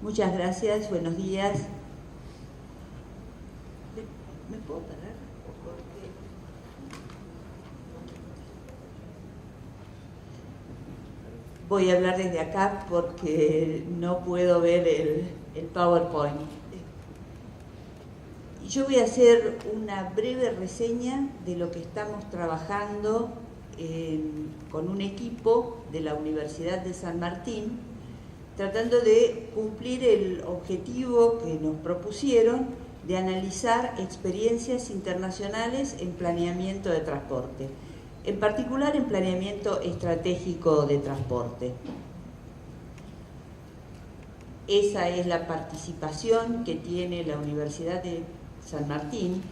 Muchas gracias, buenos días. ¿Me puedo parar? Voy a hablar desde acá porque no puedo ver el PowerPoint. Yo voy a hacer una breve reseña de lo que estamos trabajando con un equipo de la Universidad de San Martín, tratando de cumplir el objetivo que nos propusieron de analizar experiencias internacionales en planeamiento de transporte, en particular en planeamiento estratégico de transporte. Esa es la participación que tiene la Universidad de San Martín,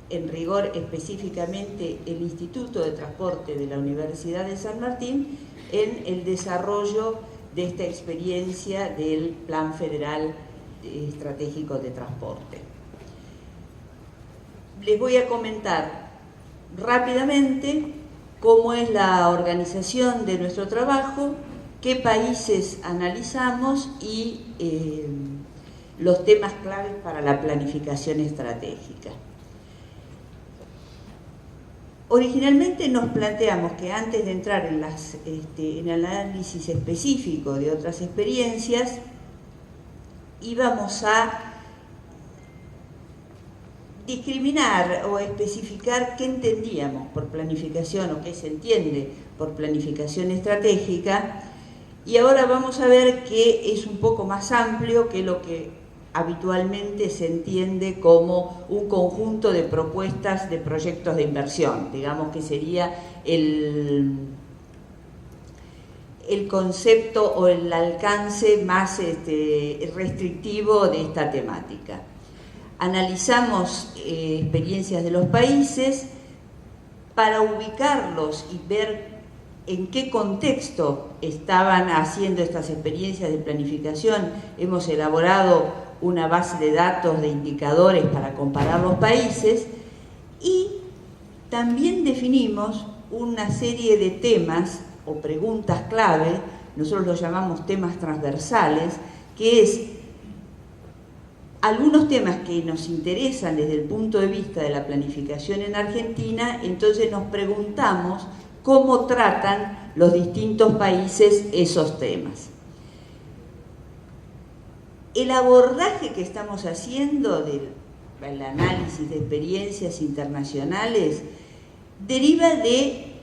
en rigor específicamente el Instituto de Transporte de la Universidad de San Martín, en el desarrollo de esta experiencia del Plan Federal Estratégico de Transporte. Les voy a comentar rápidamente cómo es la organización de nuestro trabajo, qué países analizamos y los temas claves para la planificación estratégica. Originalmente nos planteamos que antes de entrar en el análisis específico de otras experiencias, íbamos a discriminar o especificar qué entendíamos por planificación o qué se entiende por planificación estratégica, y ahora vamos a ver que es un poco más amplio que lo que habitualmente se entiende como un conjunto de propuestas de proyectos de inversión, digamos que sería el concepto o el alcance más restrictivo de esta temática. Analizamos experiencias de los países para ubicarlos y ver en qué contexto estaban haciendo estas experiencias de planificación. Hemos elaborado una base de datos de indicadores para comparar los países y también definimos una serie de temas o preguntas clave, nosotros los llamamos temas transversales, que es algunos temas que nos interesan desde el punto de vista de la planificación en Argentina. Entonces nos preguntamos cómo tratan los distintos países esos temas. El abordaje que estamos haciendo del análisis de experiencias internacionales deriva de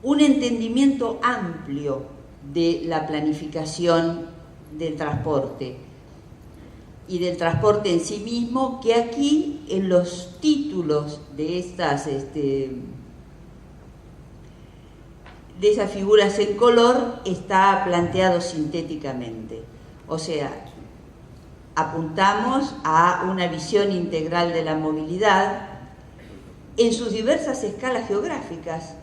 un entendimiento amplio de la planificación del transporte y del transporte en sí mismo, que aquí en los títulos de esas figuras en color está planteado sintéticamente. O sea, apuntamos a una visión integral de la movilidad en sus diversas escalas geográficas,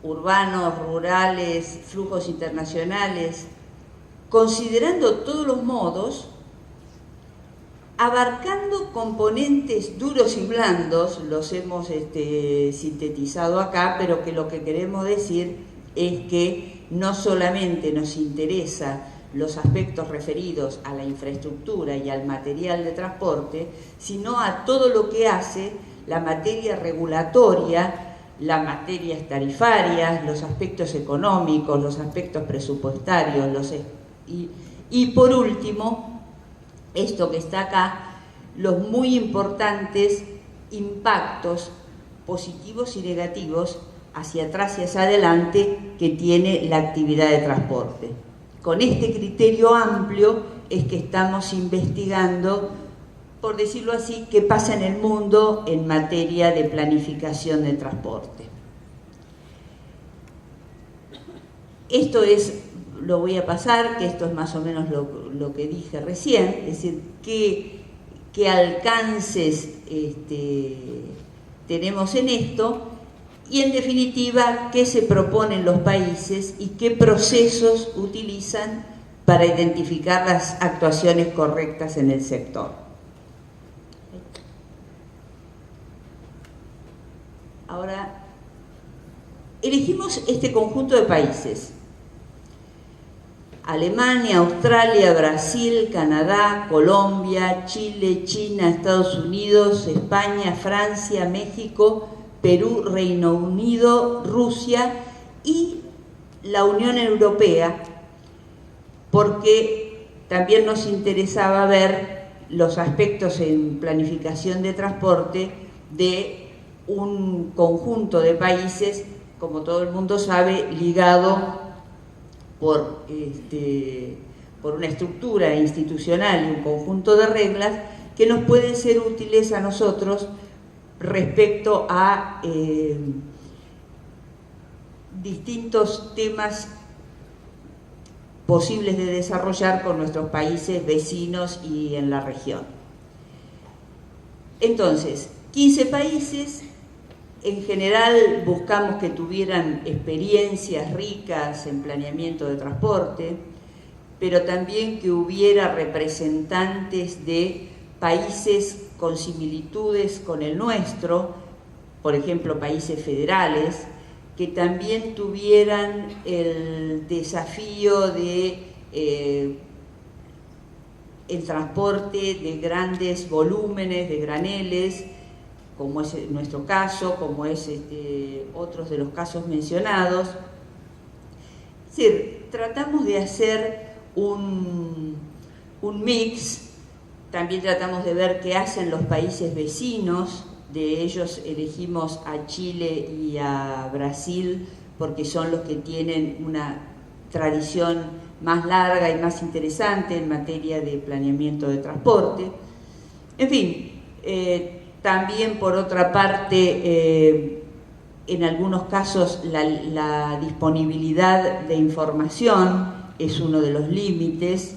urbanos, rurales, flujos internacionales, considerando todos los modos, abarcando componentes duros y blandos. Los hemos sintetizado acá, pero que lo que queremos decir es que no solamente nos interesa los aspectos referidos a la infraestructura y al material de transporte, sino a todo lo que hace la materia regulatoria, las materias tarifarias, los aspectos económicos, los aspectos presupuestarios, y por último, esto que está acá, los muy importantes impactos positivos y negativos hacia atrás y hacia adelante que tiene la actividad de transporte. Con este criterio amplio es que estamos investigando, por decirlo así, qué pasa en el mundo en materia de planificación de transporte. Esto es, lo voy a pasar, que esto es más o menos lo que dije recién, es decir, qué alcances tenemos en esto, y en definitiva, qué se proponen los países y qué procesos utilizan para identificar las actuaciones correctas en el sector. Ahora, elegimos este conjunto de países Alemania, Australia, Brasil, Canadá, Colombia, Chile, China, Estados Unidos, España, Francia, México, Perú, Reino Unido, Rusia y la Unión Europea, porque también nos interesaba ver los aspectos en planificación de transporte de un conjunto de países, como todo el mundo sabe, ligado por una estructura institucional y un conjunto de reglas que nos pueden ser útiles a nosotros respecto a distintos temas posibles de desarrollar con nuestros países vecinos y en la región. Entonces, 15 países. En general buscamos que tuvieran experiencias ricas en planeamiento de transporte, pero también que hubiera representantes de países con similitudes con el nuestro, por ejemplo, países federales, que también tuvieran el desafío de el transporte de grandes volúmenes, de graneles, como es nuestro caso, como es otros de los casos mencionados. Es decir, tratamos de hacer un mix, también tratamos de ver qué hacen los países vecinos, de ellos elegimos a Chile y a Brasil porque son los que tienen una tradición más larga y más interesante en materia de planeamiento de transporte. En fin, también, por otra parte, en algunos casos la disponibilidad de información es uno de los límites,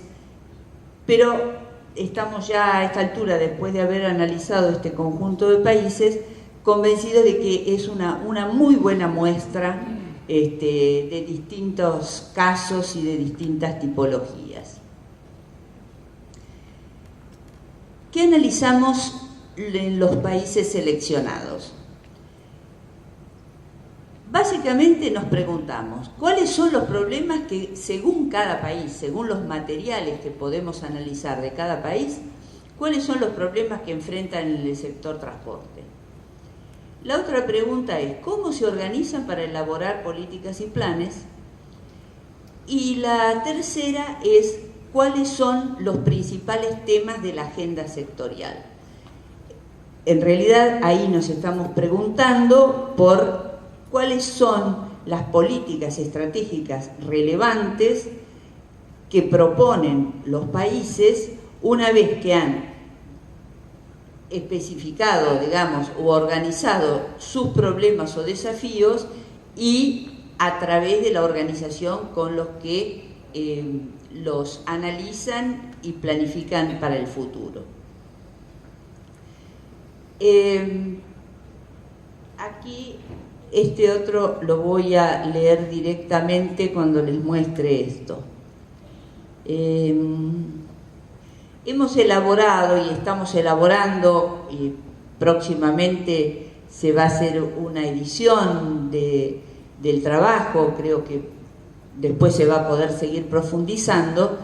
pero estamos ya a esta altura, después de haber analizado este conjunto de países, convencidos de que es una muy buena muestra de distintos casos y de distintas tipologías. ¿Qué analizamos en los países seleccionados? Básicamente nos preguntamos, ¿cuáles son los problemas que según cada país, según los materiales que podemos analizar de cada país, cuáles son los problemas que enfrentan en el sector transporte? La otra pregunta es, ¿cómo se organizan para elaborar políticas y planes? Y la tercera es, ¿cuáles son los principales temas de la agenda sectorial? En realidad ahí nos estamos preguntando por cuáles son las políticas estratégicas relevantes que proponen los países una vez que han especificado, digamos, o organizado sus problemas o desafíos y a través de la organización con los que los analizan y planifican para el futuro. Aquí este otro lo voy a leer directamente cuando les muestre esto. Hemos elaborado y estamos elaborando, y próximamente se va a hacer una edición del trabajo, creo que después se va a poder seguir profundizando,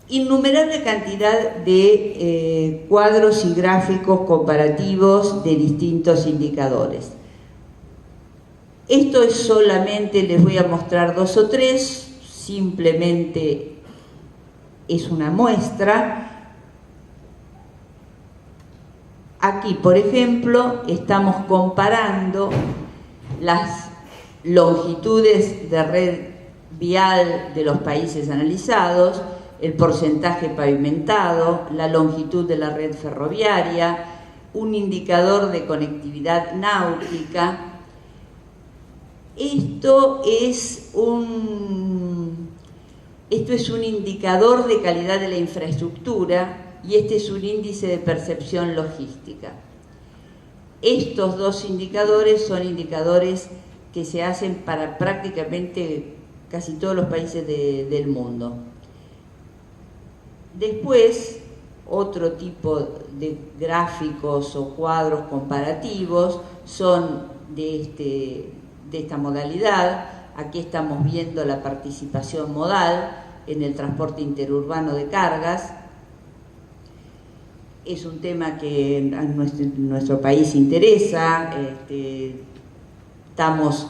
innumerable cantidad de cuadros y gráficos comparativos de distintos indicadores. Esto es solamente, les voy a mostrar 2 o 3, simplemente es una muestra. Aquí, por ejemplo, estamos comparando las longitudes de red vial de los países analizados, el porcentaje pavimentado, la longitud de la red ferroviaria, un indicador de conectividad náutica. Esto es un indicador de calidad de la infraestructura y este es un índice de percepción logística. Estos 2 indicadores son indicadores que se hacen para prácticamente casi todos los países del mundo. Después, otro tipo de gráficos o cuadros comparativos son de esta modalidad. Aquí estamos viendo la participación modal en el transporte interurbano de cargas. Es un tema que a nuestro país interesa. Estamos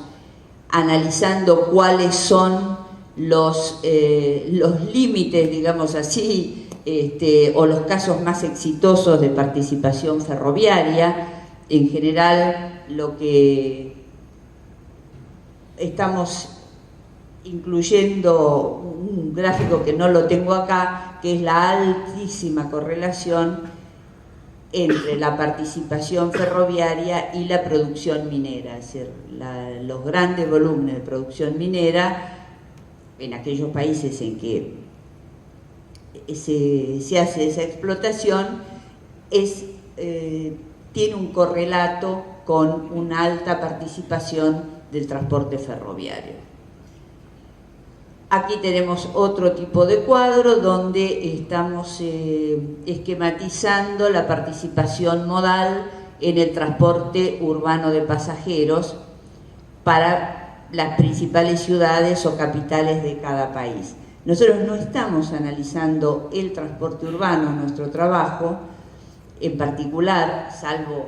analizando cuáles son los límites, digamos así, o los casos más exitosos de participación ferroviaria. En general, lo que estamos incluyendo un gráfico que no lo tengo acá, que es la altísima correlación entre la participación ferroviaria y la producción minera, es decir, los grandes volúmenes de producción minera en aquellos países en que se hace esa explotación tiene un correlato con una alta participación del transporte ferroviario. Aquí tenemos otro tipo de cuadro donde estamos esquematizando la participación modal en el transporte urbano de pasajeros para las principales ciudades o capitales de cada país. Nosotros no estamos analizando el transporte urbano en nuestro trabajo, en particular, salvo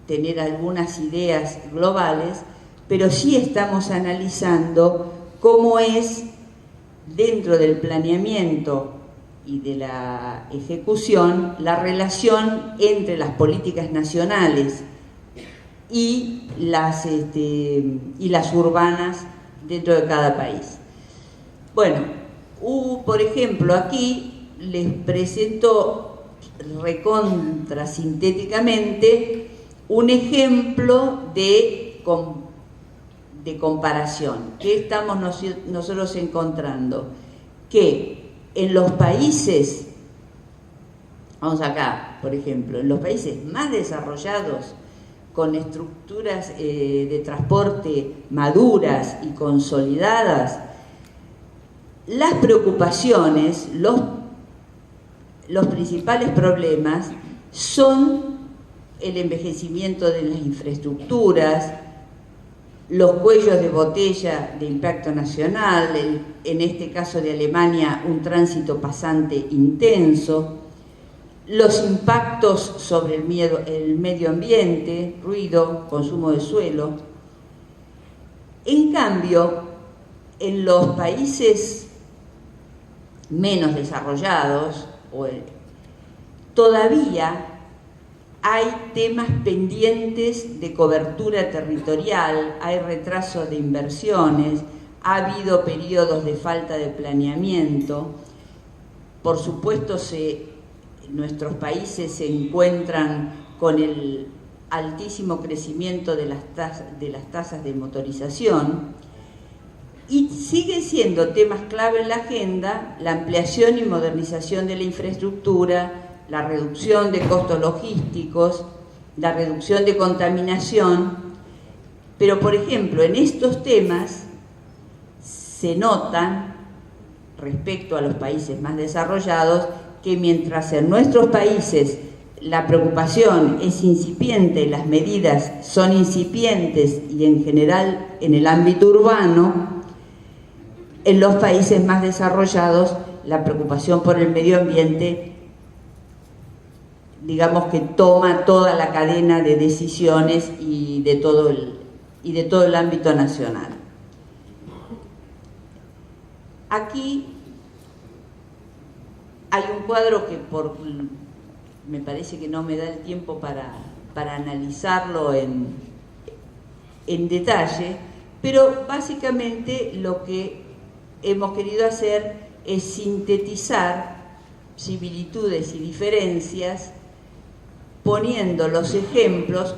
tener algunas ideas globales, pero sí estamos analizando cómo es dentro del planeamiento y de la ejecución la relación entre las políticas nacionales y las urbanas dentro de cada país. Bueno, por ejemplo, aquí les presento recontra sintéticamente un ejemplo de comparación. ¿Qué estamos nosotros encontrando? Que en los países, vamos acá, por ejemplo, en los países más desarrollados, con estructuras de transporte maduras y consolidadas, las preocupaciones, los principales problemas son el envejecimiento de las infraestructuras, los cuellos de botella de impacto nacional, en este caso de Alemania, un tránsito pasante intenso, los impactos sobre el medio ambiente, ruido, consumo de suelo. En cambio, en los países menos desarrollados, todavía hay temas pendientes de cobertura territorial, hay retraso de inversiones, ha habido periodos de falta de planeamiento. Por supuesto, nuestros países se encuentran con el altísimo crecimiento de las tasas de motorización, y sigue siendo temas clave en la agenda la ampliación y modernización de la infraestructura, la reducción de costos logísticos, la reducción de contaminación. Pero, por ejemplo, en estos temas se notan, respecto a los países más desarrollados, que mientras en nuestros países la preocupación es incipiente, las medidas son incipientes y en general en el ámbito urbano, en los países más desarrollados la preocupación por el medio ambiente, digamos que toma toda la cadena de decisiones y de todo el ámbito nacional. Aquí hay un cuadro que me parece que no me da el tiempo para analizarlo en detalle, pero básicamente lo que hemos querido hacer es sintetizar similitudes y diferencias, poniendo los ejemplos,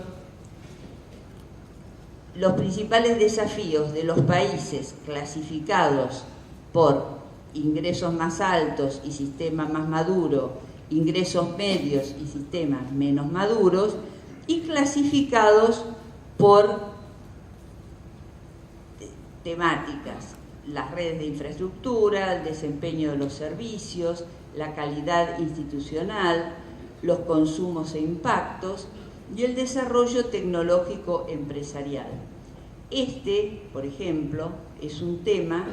los principales desafíos de los países clasificados por ingresos más altos y sistema más maduro, ingresos medios y sistemas menos maduros, y clasificados por temáticas: las redes de infraestructura, el desempeño de los servicios, la calidad institucional, los consumos e impactos y el desarrollo tecnológico empresarial. Este, por ejemplo, es un tema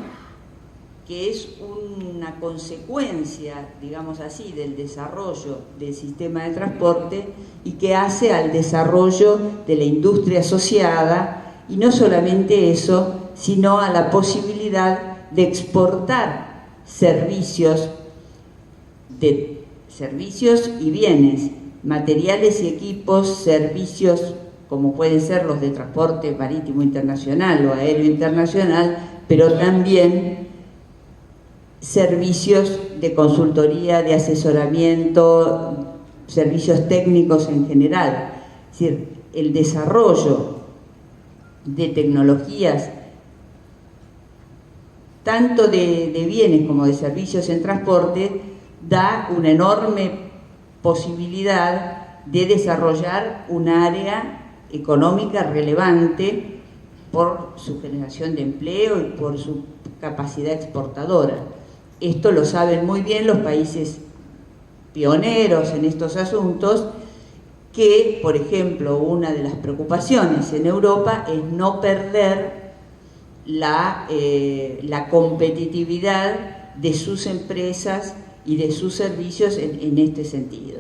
que es una consecuencia, digamos así, del desarrollo del sistema de transporte y que hace al desarrollo de la industria asociada, y no solamente eso, sino a la posibilidad de exportar servicios y bienes, materiales y equipos, servicios como pueden ser los de transporte marítimo internacional o aéreo internacional, pero también servicios de consultoría, de asesoramiento, servicios técnicos en general. Es decir, el desarrollo de tecnologías, tanto de bienes como de servicios en transporte, da una enorme posibilidad de desarrollar un área económica relevante por su generación de empleo y por su capacidad exportadora. Esto lo saben muy bien los países pioneros en estos asuntos, que, por ejemplo, una de las preocupaciones en Europa es no perder la competitividad de sus empresas y de sus servicios en este sentido.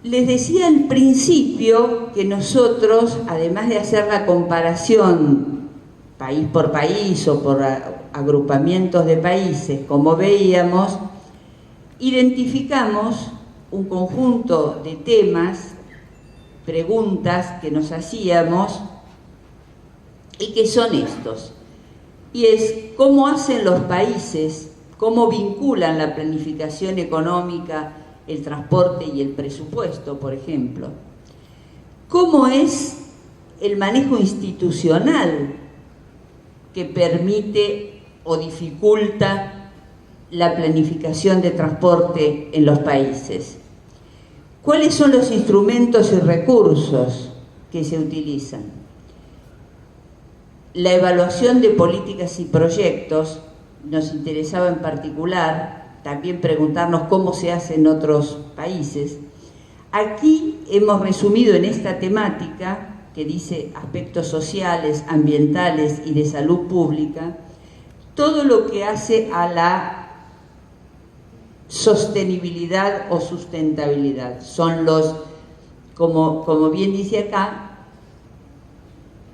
Les decía al principio que nosotros, además de hacer la comparación país por país o por agrupamientos de países, como veíamos, identificamos un conjunto de temas, preguntas que nos hacíamos y que son estos. Y es cómo hacen los países, cómo vinculan la planificación económica, el transporte y el presupuesto, por ejemplo. ¿Cómo es el manejo institucional que permite o dificulta la planificación de transporte en los países? ¿Cuáles son los instrumentos y recursos que se utilizan? La evaluación de políticas y proyectos nos interesaba en particular. También preguntarnos cómo se hace en otros países. Aquí hemos resumido en esta temática, que dice aspectos sociales, ambientales y de salud pública, todo lo que hace a la sostenibilidad o sustentabilidad. Son los, como bien dice acá,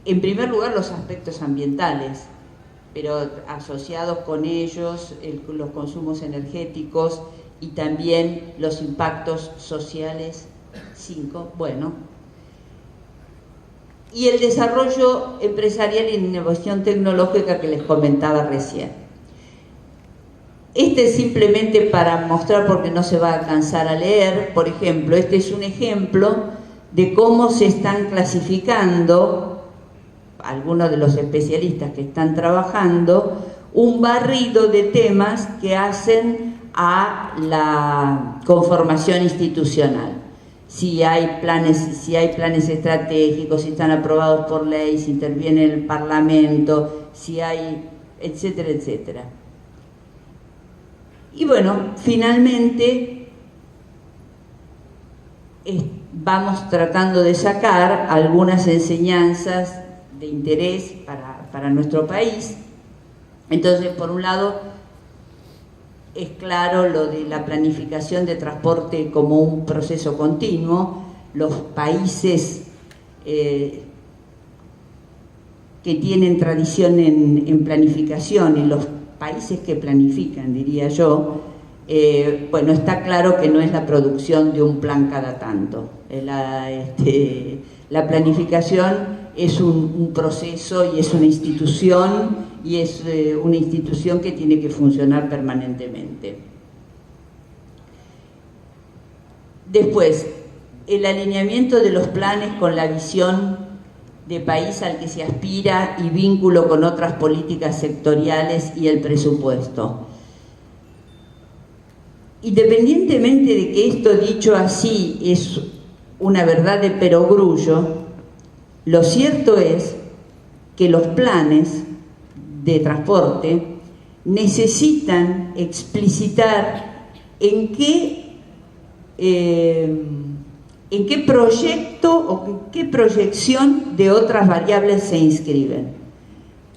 en primer lugar los aspectos ambientales, pero asociados con ellos los consumos energéticos y también los impactos sociales, 5, bueno. Y el desarrollo empresarial y innovación tecnológica que les comentaba recién. Este es simplemente para mostrar, porque no se va a alcanzar a leer, por ejemplo, este es un ejemplo de cómo se están clasificando algunos de los especialistas que están trabajando, un barrido de temas que hacen a la conformación institucional. Si hay planes estratégicos, si están aprobados por ley, si interviene el Parlamento, si hay, etcétera, etcétera. Y bueno, finalmente vamos tratando de sacar algunas enseñanzas de interés para nuestro país. Entonces, por un lado, es claro lo de la planificación de transporte como un proceso continuo. Los países que tienen tradición en planificación, y los países que planifican, diría yo, bueno, está claro que no es la producción de un plan cada tanto. La planificación es un proceso y es una institución, y es una institución que tiene que funcionar permanentemente. Después, el alineamiento de los planes con la visión de país al que se aspira y vínculo con otras políticas sectoriales y el presupuesto. Independientemente de que esto dicho así es una verdad de perogrullo, lo cierto es que los planes de transporte necesitan explicitar en qué en qué proyecto o en qué proyección de otras variables se inscriben.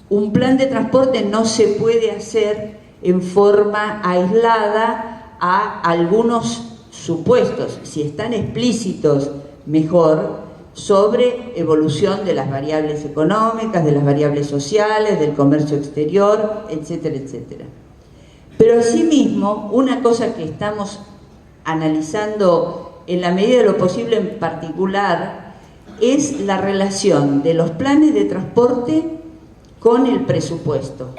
Un plan de transporte no se puede hacer en forma aislada a algunos supuestos, si están explícitos mejor, sobre evolución de las variables económicas, de las variables sociales, del comercio exterior, etcétera, etcétera. Pero asimismo, una cosa que estamos analizando en la medida de lo posible en particular es la relación de los planes de transporte con el presupuesto.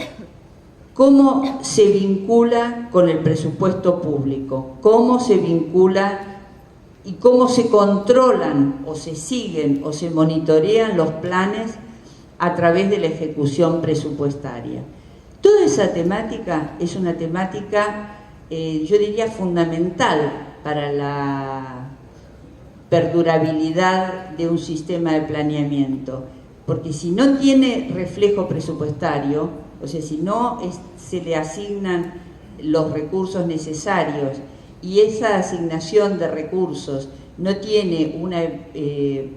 ¿Cómo se vincula con el presupuesto público? ¿Cómo se vincula y cómo se controlan o se siguen o se monitorean los planes a través de la ejecución presupuestaria? Toda esa temática es una temática, yo diría, fundamental para la perdurabilidad de un sistema de planeamiento, porque si no tiene reflejo presupuestario, o sea, si no se le asignan los recursos necesarios y esa asignación de recursos no tiene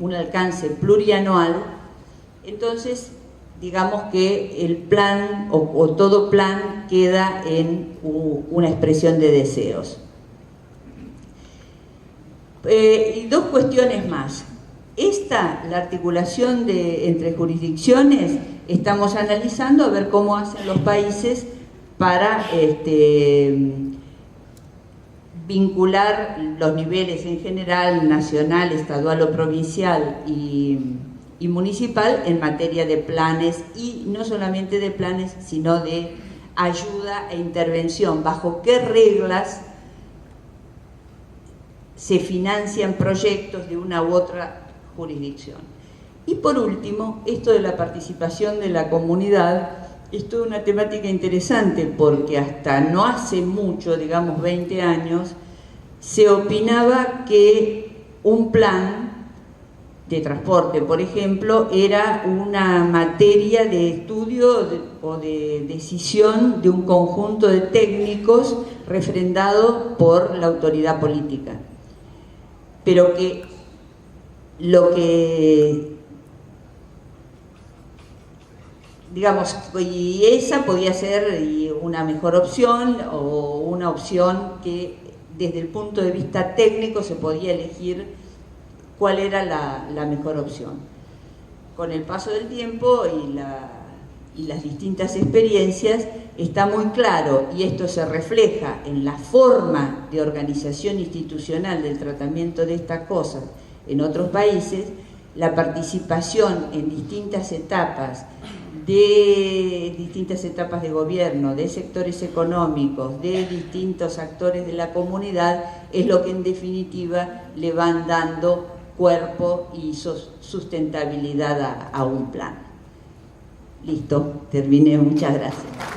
un alcance plurianual, entonces digamos que el plan o todo plan queda en una expresión de deseos. Y dos cuestiones más. La articulación entre jurisdicciones, estamos analizando a ver cómo hacen los países para vincular los niveles en general, nacional, estadual o provincial y municipal en materia de planes, y no solamente de planes, sino de ayuda e intervención, bajo qué reglas se financian proyectos de una u otra jurisdicción. Y por último, esto de la participación de la comunidad es toda una temática interesante, porque hasta no hace mucho, digamos 20 años, se opinaba que un plan de transporte, por ejemplo, era una materia de estudio o de decisión de un conjunto de técnicos refrendado por la autoridad política. Pero que digamos, y esa podía ser una mejor opción o una opción que desde el punto de vista técnico se podía elegir cuál era la mejor opción. Con el paso del tiempo y las distintas experiencias está muy claro, y esto se refleja en la forma de organización institucional del tratamiento de estas cosas en otros países, la participación en distintas etapas de gobierno, de sectores económicos, de distintos actores de la comunidad, es lo que en definitiva le van dando cuerpo y sustentabilidad a un plan. Listo, terminé, muchas gracias.